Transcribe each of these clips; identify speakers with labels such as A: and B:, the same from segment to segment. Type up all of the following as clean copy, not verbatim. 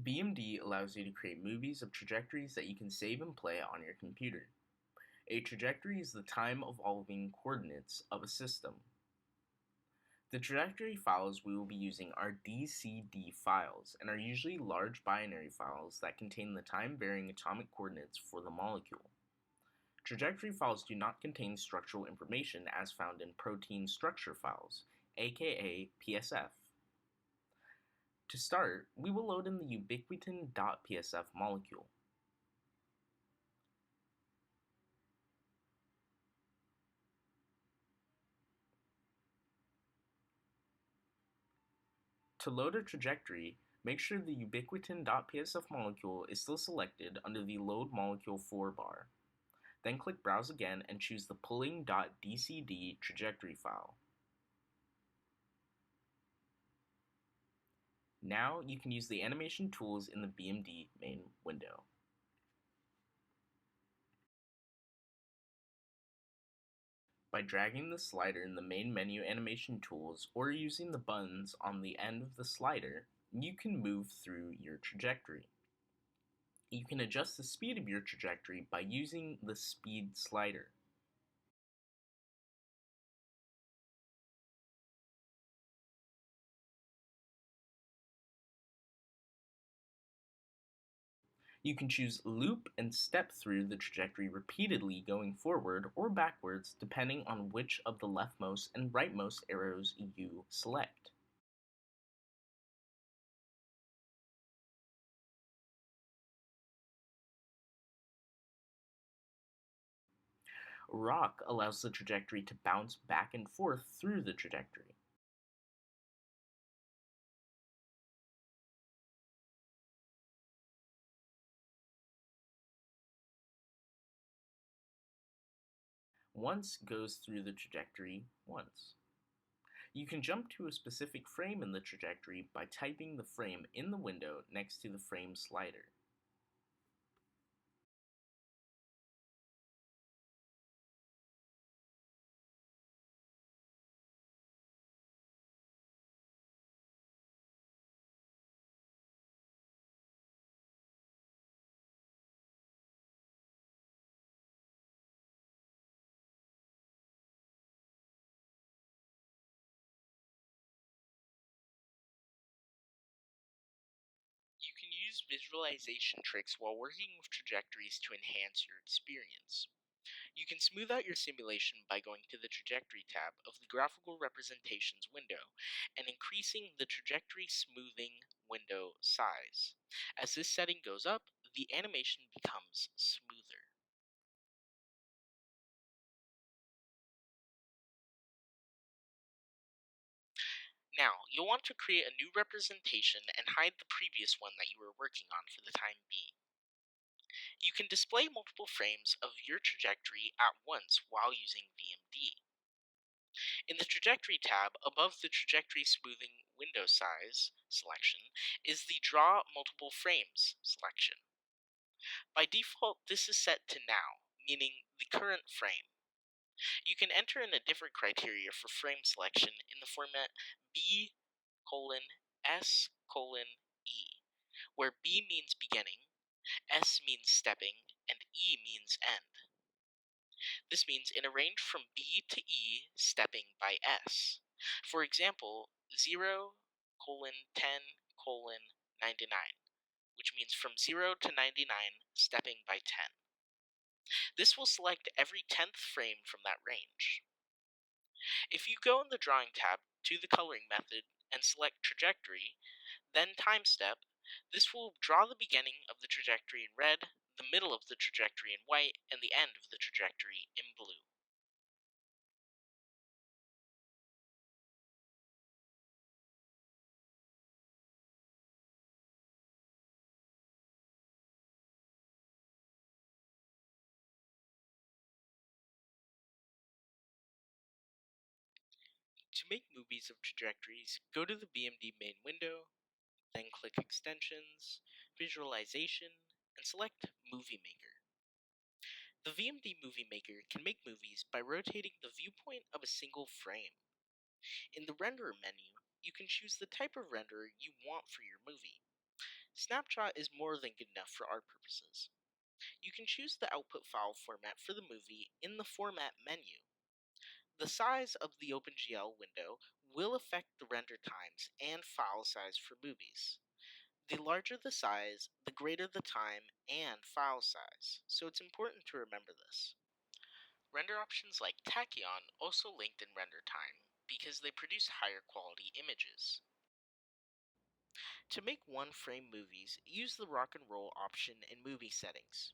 A: VMD allows you to create movies of trajectories that you can save and play on your computer. A trajectory is the time-evolving coordinates of a system. The trajectory files we will be using are DCD files and are usually large binary files that contain the time-varying atomic coordinates for the molecule. Trajectory files do not contain structural information as found in protein structure files, aka PSF. To start, we will load in the ubiquitin.psf molecule. To load a trajectory, make sure the ubiquitin.psf molecule is still selected under the Load Molecule 4 bar. Then click Browse again and choose the pulling.dcd trajectory file. Now you can use the animation tools in the VMD main window. By dragging the slider in the main menu animation tools or using the buttons on the end of the slider, you can move through your trajectory. You can adjust the speed of your trajectory by using the speed slider. You can choose loop and step through the trajectory repeatedly going forward or backwards depending on which of the leftmost and rightmost arrows you select. Rock allows the trajectory to bounce back and forth through the trajectory. Once goes through the trajectory once. You can jump to a specific frame in the trajectory by typing the frame in the window next to the frame slider. You can use visualization tricks while working with trajectories to enhance your experience. You can smooth out your simulation by going to the Trajectory tab of the Graphical Representations window and increasing the Trajectory Smoothing window size. As this setting goes up, the animation becomes smoother. Now, you'll want to create a new representation and hide the previous one that you were working on for the time being. You can display multiple frames of your trajectory at once while using VMD. In the Trajectory tab, above the Trajectory Smoothing window size selection is the Draw Multiple Frames selection. By default, this is set to Now, meaning the current frame. You can enter in a different criteria for frame selection in the format B:(S:(E), where B means beginning, S means stepping, and E means end. This means in a range from B to E, stepping by S. For example, 0:10:99, which means from 0 to 99, stepping by 10. This will select every 10th frame from that range. If you go in the Drawing tab to the Coloring method and select Trajectory, then Time Step, this will draw the beginning of the trajectory in red, the middle of the trajectory in white, and the end of the trajectory in blue. To make movies of trajectories, go to the VMD main window, then click Extensions, Visualization, and select Movie Maker. The VMD Movie Maker can make movies by rotating the viewpoint of a single frame. In the Renderer menu, you can choose the type of renderer you want for your movie. Snapshot is more than good enough for our purposes. You can choose the output file format for the movie in the Format menu. The size of the OpenGL window will affect the render times and file size for movies. The larger the size, the greater the time and file size, so it's important to remember this. Render options like Tachyon also lengthen render time because they produce higher quality images. To make one-frame movies, use the rock and roll option in movie settings.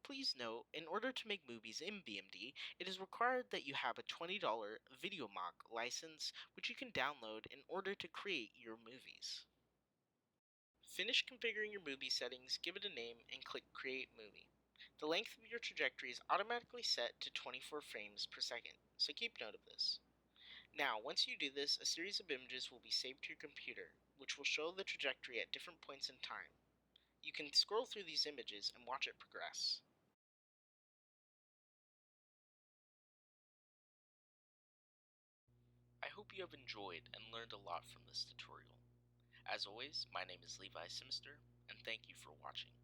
A: Please note, in order to make movies in VMD, it is required that you have a $20 VideoMock license, which you can download in order to create your movies. Finish configuring your movie settings, give it a name, and click Create Movie. The length of your trajectory is automatically set to 24 frames per second, so keep note of this. Now, once you do this, a series of images will be saved to your computer, which will show the trajectory at different points in time. You can scroll through these images and watch it progress. I hope you have enjoyed and learned a lot from this tutorial. As always, my name is Leevi Symister, and thank you for watching.